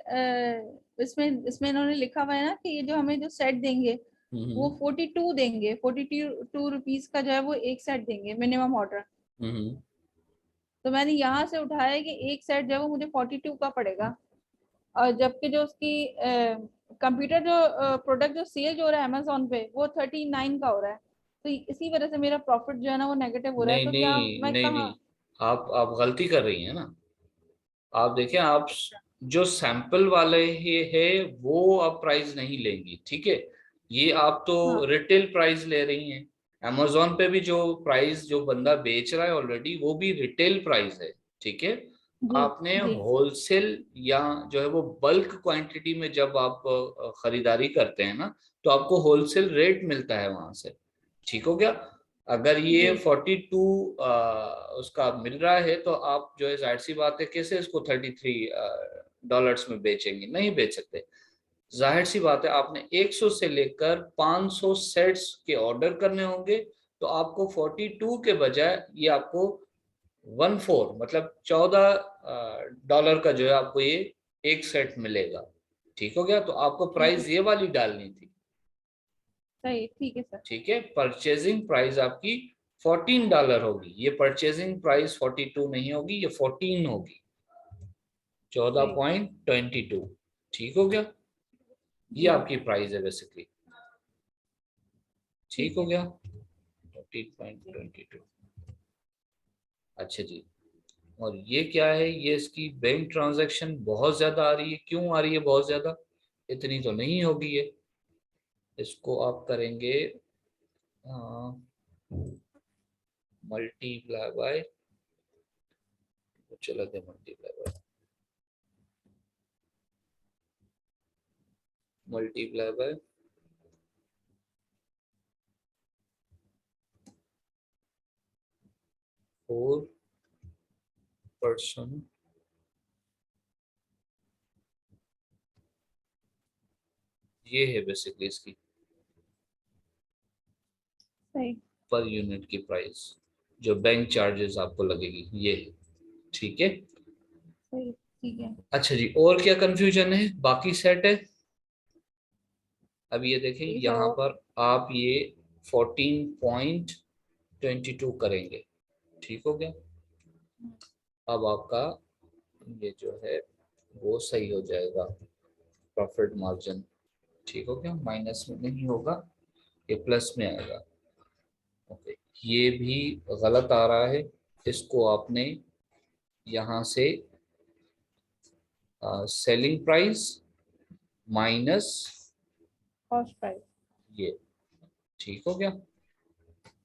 इसमें इसमें इन्होंने लिखा हुआ है ना कि ये जो हमें जो सेट देंगे वो हम्म। 42 देंगे, 42 रुपीज का जो है वो एक सेट देंगे मिनिमम ऑर्डर। हम्म। तो मैंने यहाँ से उठाया कि एक सेट जो है वो मुझे 42 का पड़ेगा, और जबकि जो उसकी कंप्यूटर जो प्रोडक्ट जो सेल जो हो रहा है अमेजोन पे वो 39 का हो रहा है, तो इसी वजह से मेरा प्रॉफिट जो है ना वो नेगेटिव हो रहा है। नहीं तो क्या नहीं मैं नहीं कहाँ? नहीं, आप गलती कर रही हैं ना। आप देखिए, आप जो सैंपल वाले है वो आप प्राइस नहीं लेंगी, ठीक है। ये आप तो हाँ रिटेल प्राइस ले रही हैं। अमेजोन पे भी जो प्राइस जो बंदा बेच रहा है ऑलरेडी वो भी रिटेल प्राइस है, ठीक है। जी आपने जी। होलसेल या जो है वो बल्क क्वांटिटी में जब आप खरीदारी करते हैं ना, तो आपको होलसेल रेट मिलता है वहां से, ठीक हो गया। अगर ये जी 42 उसका मिल रहा है तो आप जो है जाहिर सी बात है कैसे इसको 33 डॉलर्स में बेचेंगे, नहीं बेच सकते। जाहिर सी बात है, आपने 100 से लेकर 500 सेट्स के ऑर्डर करने होंगे, तो आपको 42 के बजाय ये आपको 14 मतलब 14 डॉलर का जो है आपको ये एक सेट मिलेगा, ठीक हो गया। तो आपको प्राइस ये वाली डालनी थी, सही, ठीक है सर। ठीक है। परचेजिंग प्राइस आपकी $14 होगी, ये परचेजिंग प्राइस 42 नहीं होगी, ये 14 होगी, सही 14.22, ठीक हो गया। ये जी आपकी प्राइस है बेसिकली, ठीक ठीक हो है। गया 14.22। अच्छा जी, और ये क्या है, ये इसकी बैंक ट्रांजैक्शन बहुत ज्यादा आ रही है, क्यों आ रही है बहुत ज्यादा? इतनी तो नहीं होगी ये। इसको आप करेंगे मल्टीप्लाई बाय, चला दे मल्टीप्लाई बाय 4%, ये है बेसिकली इसकी सही पर यूनिट की प्राइस, जो बैंक चार्जेस आपको लगेगी ये है, ठीक है। सही ठीक है। अच्छा जी, और क्या कंफ्यूजन है? बाकी सेट है। अब ये देखें जी यहाँ सर। पर आप ये 14.22 करेंगे, ठीक हो गया। अब आपका ये जो है वो सही हो जाएगा, प्रॉफिट मार्जिन, ठीक हो गया, माइनस में नहीं होगा, ये प्लस में आएगा। ओके, ये भी गलत आ रहा है, इसको आपने यहाँ से selling price minus cost price. ये, ठीक हो गया।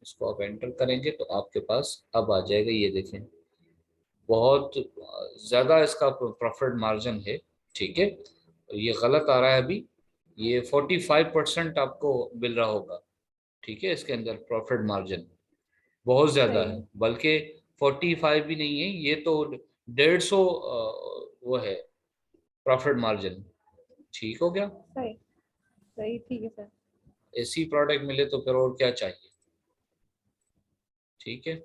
इसको आप एंटर करेंगे तो आपके पास अब आ जाएगा, ये देखें बहुत ज्यादा इसका प्रॉफिट मार्जिन है, ठीक है। ये गलत आ रहा है अभी, ये 45% आपको मिल रहा होगा, ठीक है। इसके अंदर प्रॉफिट मार्जिन बहुत ज्यादा सही है, बल्कि 45 भी नहीं है, ये तो 150 वो है प्रॉफिट मार्जिन, ठीक हो गया। सही सही ठीक है सर। ऐसी प्रोडक्ट मिले तो फिर और क्या चाहिए, ठीक है।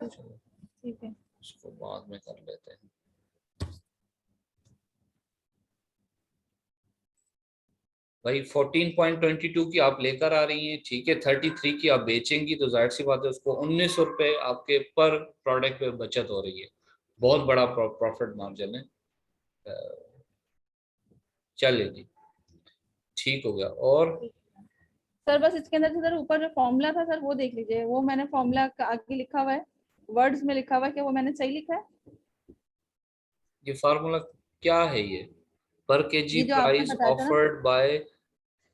चलो ठीक है। इसको बाद में कर लेते हैं। भाई 14.22 की आप लेकर आ रही हैं, ठीक है। 33 की आप बेचेंगी तो जाहिर सी बात है उसको 1900 रुपये आपके पर प्रोडक्ट पे बचत हो रही है, बहुत बड़ा प्रॉफिट मार्जिन है। चलिए जी, ठीक हो गया। और सर बस इसके अंदर से सर ऊपर जो फॉर्मूला था सर वो देख लीजिए, वो मैंने फॉर्मूला आगे लिखा हुआ है, वर्ड्स में लिखा हुआ है कि वो मैंने सही लिखा है? ये फार्मूला क्या है ये? पर केजी ये जो आपने प्राइस बताया था ना offered by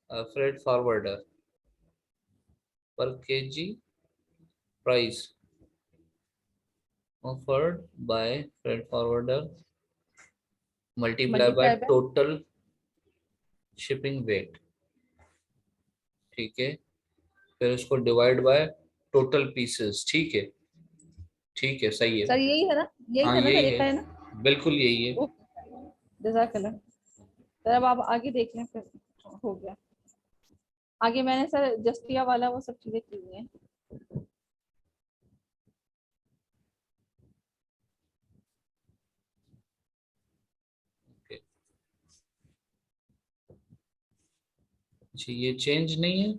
freight forwarder, per KG price offered by freight forwarder multiply by multiply by. Total shipping weight, ठीक है। फिर उसको डिवाइड बाय टोटल पीसेस, ठीक है, ठीक है, सही है। सर यही है ना, यही हाँ था ना यही है, तरीका है ना? बिल्कुल यही है। ओ, जज़ाकल्लाह। सर अब आप आगे देख लें फिर, हो गया आगे। मैंने सर जस्टिया वाला वो सब चीजें की हुई हैं। Okay. अच्छा, ये चेंज नहीं है।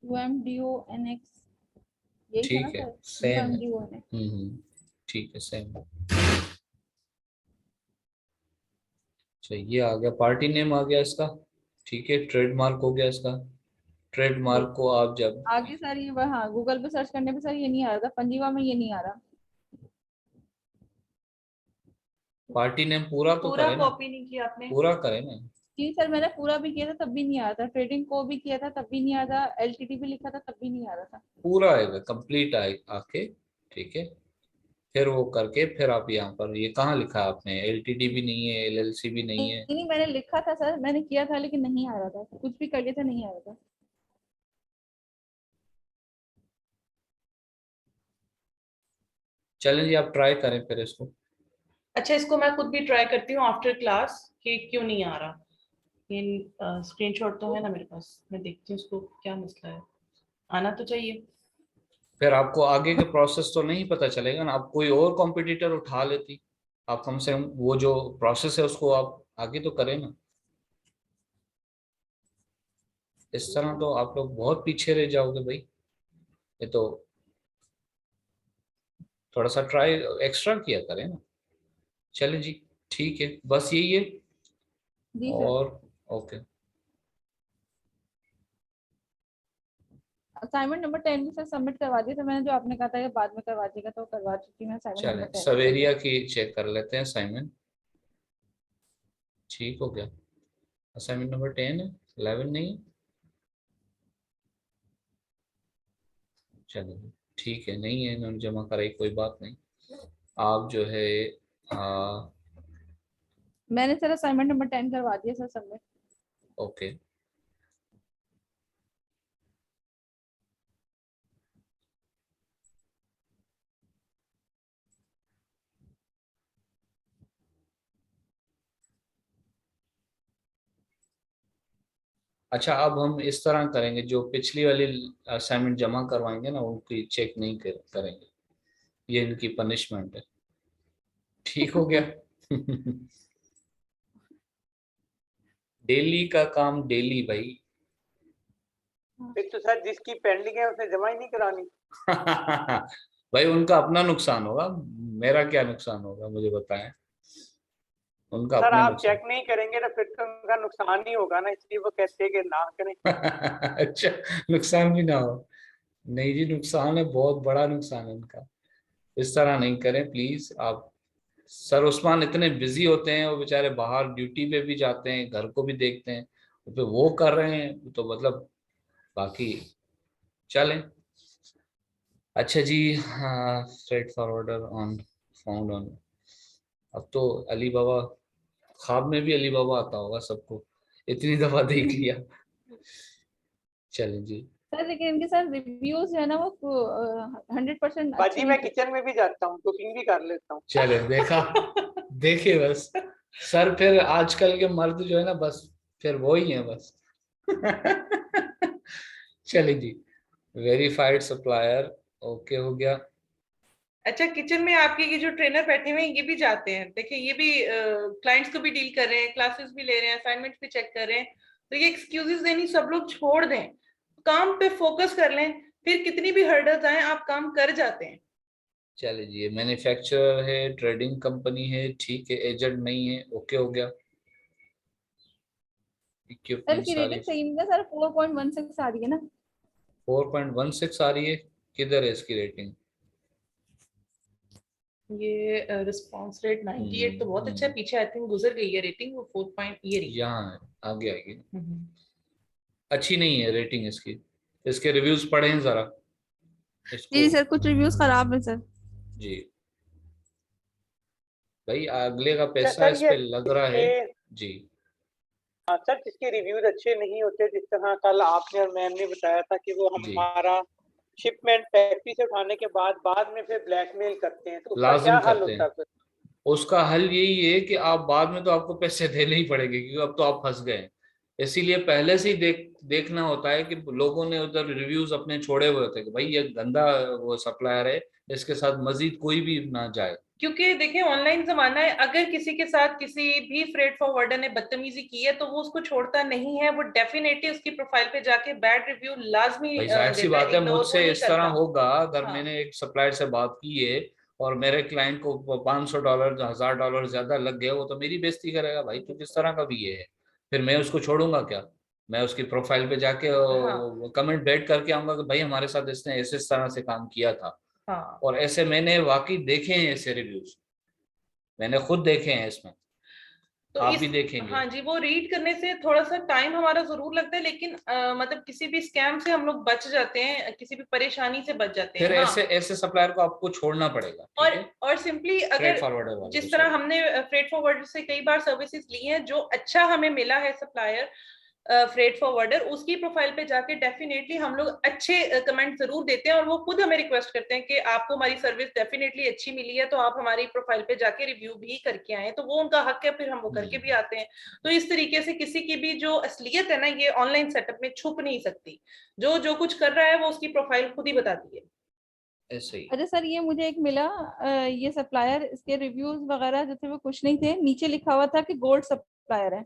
UMDONX यही था ना ठीक है, सर? सेम है। UMDONX। ठीक है, सेम है। अच्छा ये आ गया, पार्टी नेम आ गया इसका, ठीक है, ट्रेडमार्क हो गया इसका। ट्रेडमार्क को आप जब आगे सर ये हाँ गूगल पे सर्च करने पे सर ये नहीं आ रहा था, पंजीवा में ये नहीं आ रहा। पार्टी नेम पूरा तो पूरा करें ना, कॉपी नहीं किया आपने? पूरा करें ना। जी सर मैंने पूरा भी किया था तब भी नहीं आ रहा था, ट्रेडिंग को भी किया था तब भी नहीं आ रहा, एलटीडी भी लिखा था तब भी नहीं आ रहा था। पूरा आएगा, कंप्लीट आके, ठीक है, फिर वो करके फिर आप यहाँ पर, ये कहाँ लिखा है आपने, एलटीडी भी नहीं है, एलएलसी भी नहीं है। नहीं मैंने लिखा था सर, मैंने किया था लेकिन नहीं आ रहा था, कुछ भी कर लिया था नहीं आ रहा था। चलें जी, आप ट्राई करें फिर इसको। अच्छा, इसको मैं खुद भी ट्राई करती हूँ आफ्टर क्लास कि क्यों नहीं आ रहा। ये स्क्रीनशॉट तो है ना मेरे पास, मैं देखती हूँ उसको क्या मसला है, आना तो चाहिए। फिर आपको आगे के प्रोसेस तो नहीं पता चलेगा ना, आप कोई और कॉम्पिटिटर उठा लेती, आप कम से कम वो जो प्रोसेस है उसको आप आगे तो करें ना। इस तरह तो आप लोग बहुत पीछे रह जाओगे भाई, ये तो थोड़ा सा ट्राई एक्स्ट्रा किया करें ना। चले जी, ठीक है, बस यही है। जी सर। और ओके, असाइनमेंट नंबर 10 भी सर सबमिट करवा दिया था मैंने, जो आपने कहा था कि बाद में करवा देगा तो करवा चुकी मैं असाइनमेंट चलें नंबर 10 सब भी। एरिया की चेक कर लेते हैं असाइनमेंट, ठीक हो गया। असाइनमेंट नंबर 10 है, 11 नहीं। चलिए ठीक है, नहीं है, इन्होंने जमा कराई, कोई बात नहीं। आप जो है आ, मैंने सर असाइनमेंट नंबर 10 करवा दिया सर सबमिट। ओके, अच्छा अब हम इस तरह करेंगे, जो पिछली वाली असाइनमेंट जमा करवाएंगे ना उनकी चेक नहीं करेंगे, ये इनकी पनिशमेंट है, ठीक हो गया। डेली का काम डेली भाई। फिर तो सर जिसकी पेंडिंग है उसने जमा ही नहीं करानी। भाई उनका अपना नुकसान होगा, मेरा क्या नुकसान होगा मुझे बताएं, उनका सर अपना आप नुकसान। चेक नहीं करेंगे तो फिर तो उनका नुकसान ही होगा ना, इसलिए वो कहते हैं कि ना करें। अच्छा, नुकसान भी ना हो, नहीं जी नुकसान है, बहुत बड़ा नुकसान है उनका, इस तरह नहीं करें प्लीज आप। सर उस्मान इतने बिजी होते हैं, वो बेचारे बाहर ड्यूटी पे भी जाते हैं, घर को भी देखते हैं, तो वो कर रहे हैं तो मतलब बाकी चलें। अच्छा जी, हाँ, straight forwarder on found on, अब तो अली बाबा, ख्वाब में भी अली बाबा आता होगा सबको, इतनी दफा देख लिया। चलें जी, सर लेकिन इनके सर रिव्यूज जो है ना वो 100% अच्छे बाजी नहीं मैं किचन में भी जाता हूँ, कुकिंग भी कर लेता हूँ। चले देखा, देखे बस, सर फिर आजकल के मर्द जो है ना बस फिर वो ही है बस। चलिए जी, वेरीफाइड सप्लायर ओके हो गया। अच्छा, किचन में आपके ये जो ट्रेनर बैठे हुए हैं ये भी जाते हैं, देखिए ये भी क्लाइंट्स को भी डील कर रहे हैं, क्लासेस भी ले रहे हैं, असाइनमेंट्स भी चेक कर रहे हैं, तो ये एक्सक्यूजेस देनी सब लोग छोड़ दें, काम पे फोकस कर लें, फिर कितनी भी हर्डल्स आए आप काम कर जाते हैं। चलिए जी, ये मैन्युफैक्चरर है, ट्रेडिंग कंपनी है, ठीक है, एजेंट नहीं है, ओके हो गया। सर इक्विपमेंट की सारी रेटिंग सही नहीं है सर, 4.16 आ रही है ना। 4.16 आ रही है, किधर है इसकी रेटिंग? ये रिस्पांस रेट 98 तो बहुत अच्छा है, पीछे आई थिंक गुजर गई है रेटिंग, वो 4 पॉइंट ये रही। यहाँ है, आगे आएगी, हम्म। अच्छी नहीं है रेटिंग इसकी, इसके रिव्यूज पढ़े हैं जरा इसको। जी सर कुछ रिव्यूज खराब है सर। जी भाई, अगले का अच्छा पैसा सर इस ये पे लग रहा है। इसके, जी हाँ सर जिसके रिव्यूज अच्छे नहीं होते, जिस तरह कल आपने और मैम ने बताया था कि वो जी, हमारा शिपमेंट फैक्ट्री से उठाने के बाद में फिर ब्लैकमेल करते हैं, तो उसका क्या लाजिम हल करते होता हैं, है फिर? उसका हल यही है कि आप बाद में तो आपको पैसे देने ही पड़ेंगे, क्योंकि अब तो आप फंस गए हैं। इसीलिए पहले से ही देखना होता है कि लोगों ने उधर रिव्यूज अपने छोड़े हुए होते हैं कि भाई ये गंदा वो सप्लायर है, इसके साथ मजीद कोई भी ना जाए। क्योंकि देखिए ऑनलाइन जमाना है, अगर किसी के साथ किसी भी फ्रेट फॉरवर्डर ने बदतमीजी की है तो वो उसको छोड़ता नहीं है, वो डेफिनेटली उसकी प्रोफाइल पे जाके बैड रिव्यू लाजमी भाई जाहिर सी देता है, बात है, इग्नोर वो मुझसे नहीं इस तरह करता। होगा, अगर हाँ। मैंने एक सप्लायर से बात की है और मेरे क्लाइंट को $500 $1000 ज्यादा लग गया, वो तो मेरी बेइज्जती करेगा भाई, तू किस तरह का भी ये है। फिर मैं उसको छोड़ूंगा क्या? मैं उसकी प्रोफाइल पे जाके हाँ कमेंट बैठ करके आऊंगा कि भाई हमारे साथ इसने ऐसे इस तरह से काम किया था। हाँ। और ऐसे मैंने वाकई देखे हैं, ऐसे रिव्यूज मैंने खुद देखे हैं इसमें, तो आप इस भी देखेंगे। हाँ जी, वो रीड करने से थोड़ा सा टाइम हमारा जरूर लगता है, लेकिन मतलब किसी भी स्कैम से हम लोग बच जाते हैं, किसी भी परेशानी से बच जाते फिर हैं। हाँ, ऐसे ऐसे सप्लायर को आपको छोड़ना पड़ेगा, ठीक है, और सिंपली फ्रेट अगर फॉरवर्डर वाले को, जिस तरह सॉरी। हमने फ्रेट फॉरवर्डर से कई बार सर्विसेज ली हैं, जो अच्छा हमें मिला है सप्लायर फ्रेट फॉरवर्डर, उसकी प्रोफाइल पे जाके डेफिनेटली हम लोग अच्छे कमेंट जरूर देते हैं, और वो खुद हमें रिक्वेस्ट करते हैं कि आपको हमारी सर्विस डेफिनेटली अच्छी मिली है, तो आप हमारी प्रोफाइल पे जाके रिव्यू भी करके आए। तो वो उनका हक है, फिर हम वो करके भी आते हैं। तो इस तरीके से किसी की भी जो असलियत है ना, ये ऑनलाइन सेटअप में छुप नहीं सकती। जो जो कुछ कर रहा है वो उसकी प्रोफाइल खुद ही बताती है। ऐसे ही। अच्छा सर, ये मुझे एक मिला, ये सप्लायर, इसके रिव्यूज वगैरह जो थे वो कुछ नहीं थे, नीचे लिखा हुआ था कि गोल्ड सप्लायर है।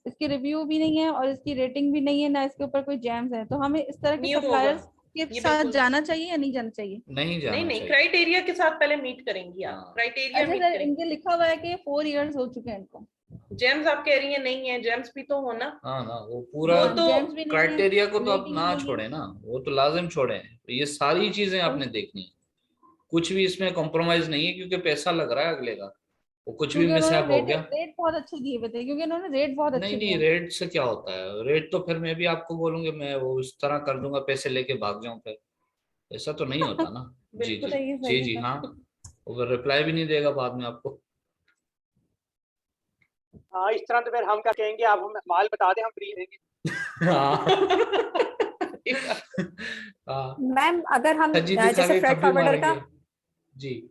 इसके रिव्यू भी नहीं है और इसकी रेटिंग भी नहीं है, ना इसके ऊपर कोई जैम्स है। तो हमें इस तरह के न्यू होगा सप्लायर्स के ये, साथ बिल्कुल। जाना चाहिए या नहीं जाना चाहिए? नहीं नहीं जाना नहीं, चाहिए। क्राइटेरिया के साथ पहले मीट करेंगी आप, हाँ। क्राइटेरिया अच्छा मीट सर, करेंगी। इनके लिखा हुआ है कि 4 इयर्स हो चुके हैं इनको। जेम्स आप कह रही हैं नहीं है, जेम्स भी तो हो ना। हाँ ना, वो पूरा वो हाँ, तो जेम्स भी नहीं है, क्राइटेरिया को तो आप रेटिंग ना नहीं है। छोड़े ना, वो तो लाजिम छोड़े। तो ये सारी चीजें तो आपने देखनी है, कुछ भी इसमें कॉम्प्रोमाइज नहीं है, क्योंकि पैसा लग रहा है अगले का, वो कुछ भी क्योंकि उन्होंने मिसहैप हो रेट गया। रेट बहुत अच्छे दिए हुए थे, क्योंकि उन्होंने रेट बहुत नहीं अच्छे नहीं, दिए। रेट से क्या होता है? रेट तो फिर मैं भी आपको बोलूंगी, मैं वो इस तरह कर दूंगा पैसे लेके भाग जाऊं फिर, ऐसा तो नहीं होता ना। जी बिल्कुल जी। सही है, जी सही जी है हाँ, सर। वो रिप्लाई भी नहीं देगा बाद में आपको। हाँ, इस तरह तो फिर हम क्या कहेंगे, आप हमें माल बता दें, हम फ्री देंगे। हाँ। हाँ, मैम अगर हम सज्जी दिखा जैसे के फ्रेट खब्बी फॉरवर्डर का मारेंगे। जी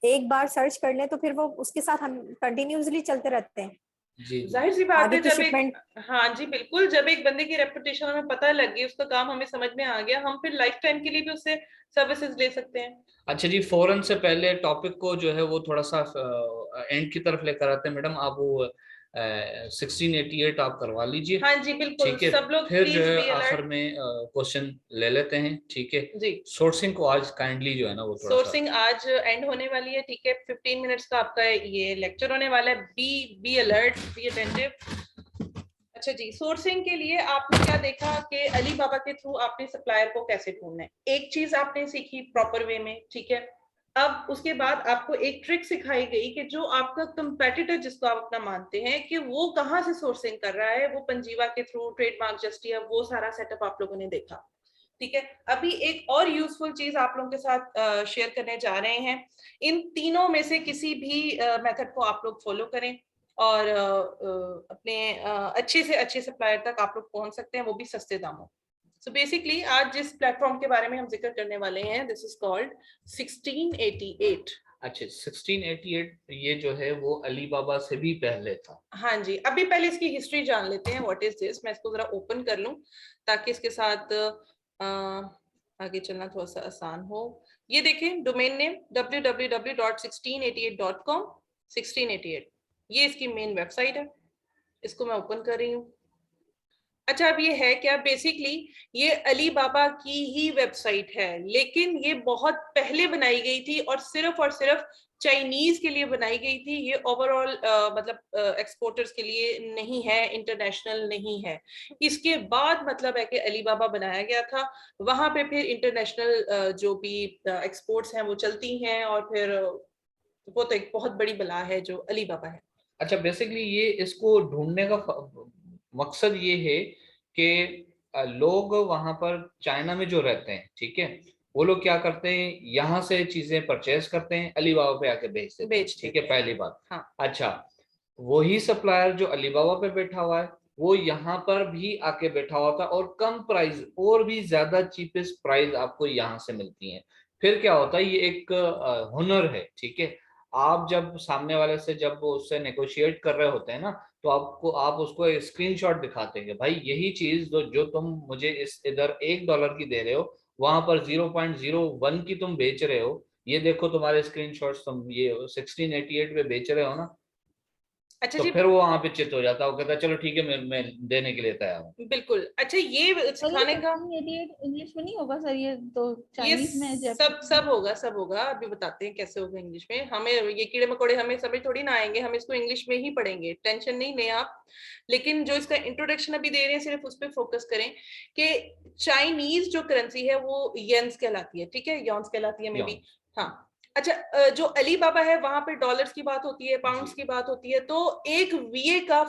एक बार सर्च कर लें तो फिर वो उसके साथ हम कंटिन्यूअसली चलते रहते हैं जी। जी जाहिर सी बात आगे है, की जब एक शिपमेंट। हाँ जी बिल्कुल, जब एक बंदे की रेपुटेशन हमें पता लग गई, उसका काम हमें समझ में आ गया, हम फिर लाइफ टाइम के लिए भी उससे सर्विसेज ले सकते हैं। अच्छा जी, फौरन से पहले टॉपिक को जो है वो थोड़ा सा एंड की तरफ लेकर आते हैं मैडम, आप वो 1688 आप करवा लीजिए। हाँ जी बिल्कुल, ठीक है, सब लोग फिर जो प्लीज है बी आखिर अलर्ट। में क्वेश्चन ले लेते हैं, ठीक है। जी, सोर्सिंग को आज काइंडली जो है ना वो थोड़ा सा। सोर्सिंग आज एंड होने वाली है, ठीक है। 15 मिनट्स का आपका ये लेक्चर होने वाला है। Be alert, be attentive. अच्छा जी, सोर्सिंग के लिए आपने क्या देखा कि अली बाबा के थ्रू आपने सप्लायर को कैसे ढूंढना है, एक चीज आपने सीखी प्रॉपर वे में, ठीक है। अब उसके बाद आपको एक ट्रिक सिखाई गई कि जो आपका कंपेटिटर जिसको आप अपना मानते हैं कि वो कहाँ से सोर्सिंग कर रहा है, वो पंजीवा के थ्रू, ट्रेडमार्क जस्टिया, वो सारा सेटअप आप लोगों ने देखा, ठीक है। अभी एक और यूजफुल चीज आप लोगों के साथ शेयर करने जा रहे हैं। इन तीनों में से किसी भी मेथड को आप लोग फॉलो करें, और अपने अच्छे से अच्छे सप्लायर तक आप लोग पहुंच सकते हैं, वो भी सस्ते दामों। सो बेसिकली आज जिस प्लेटफॉर्म के बारे में हम जिक्र करने वाले हैं, दिस इज कॉल्ड 1688। अच्छा, 1688 ये जो है वो अली बाबा से भी पहले था। हाँ जी, अभी पहले इसकी हिस्ट्री जान लेते हैं, व्हाट इज दिस। मैं इसको जरा ओपन कर लूं ताकि इसके साथ आगे चलना थोड़ा सा आसान हो। ये देखें, डोमेन नेम www.1688.com, 1688 ये इसकी मेन वेबसाइट है। इसको मैं ओपन कर रही हूँ। अच्छा, अब ये है क्या, बेसिकली ये अली बाबा की ही वेबसाइट है, लेकिन ये बहुत पहले बनाई गई थी और सिर्फ चाइनीज के लिए बनाई गई थी। ये ओवरऑल मतलब एक्सपोर्टर्स के लिए नहीं है, इंटरनेशनल नहीं है। इसके बाद मतलब है कि अली बाबा बनाया गया था, वहां पे फिर इंटरनेशनल जो भी एक्सपोर्ट्स हैं वो चलती हैं, और फिर वो तो एक बहुत बड़ी बला है जो अली बाबा है। अच्छा, बेसिकली ये इसको ढूंढने का मकसद ये है कि लोग वहां पर चाइना में जो रहते हैं, ठीक है, वो लोग क्या करते हैं, यहाँ से चीजें परचेज करते हैं, अली बाबा पे आके बेच देते हैं, ठीक है, पहली बात। हाँ। अच्छा, वही सप्लायर जो अली बाबा पे बैठा हुआ है वो यहाँ पर भी आके बैठा हुआ था, और कम प्राइस और भी ज्यादा चीपेस्ट प्राइस आपको यहाँ से मिलती है। फिर क्या होता है, ये एक हुनर है, ठीक है। आप जब सामने वाले से जब वो उससे नेगोशिएट कर रहे होते हैं ना, तो आप उसको एक स्क्रीनशॉट दिखाते हैं कि भाई यही चीज जो तुम मुझे इस इधर $1 की दे रहे हो, वहां पर 0.01 की तुम बेच रहे हो, ये देखो तुम्हारे स्क्रीनशॉट्स, तुम ये 1688 पे बेच रहे हो ना। अच्छा तो जी, फिर वो वहां पे चित हो जाता है, वो कहता है चलो ठीक है, मैं देने के लिए तैयार हूँ। बिल्कुल। अच्छा, ये सिखाने का, 1588 इंग्लिश में नहीं होगा सर, ये तो ये चाइनीज में है, सब होगा, सब होगा, अभी बताते हैं कैसे होगा इंग्लिश में। हमें ये कीड़े मकोड़े हमें समझ थोड़ी ना आएंगे, हम इसको इंग्लिश में ही पढ़ेंगे, टेंशन नहीं लें आप। लेकिन जो इसका इंट्रोडक्शन अभी दे रहे हैं सिर्फ उस पर फोकस करें कि चाइनीज जो करेंसी है वो येन्स कहलाती है, ठीक है, यॉन्स कहलाती है मे बी। हाँ, अच्छा, जो अली बाबा है वहां पे डॉलर्स की बात होती है, पाउंड्स जी। की बात होती है, तो एक वीए का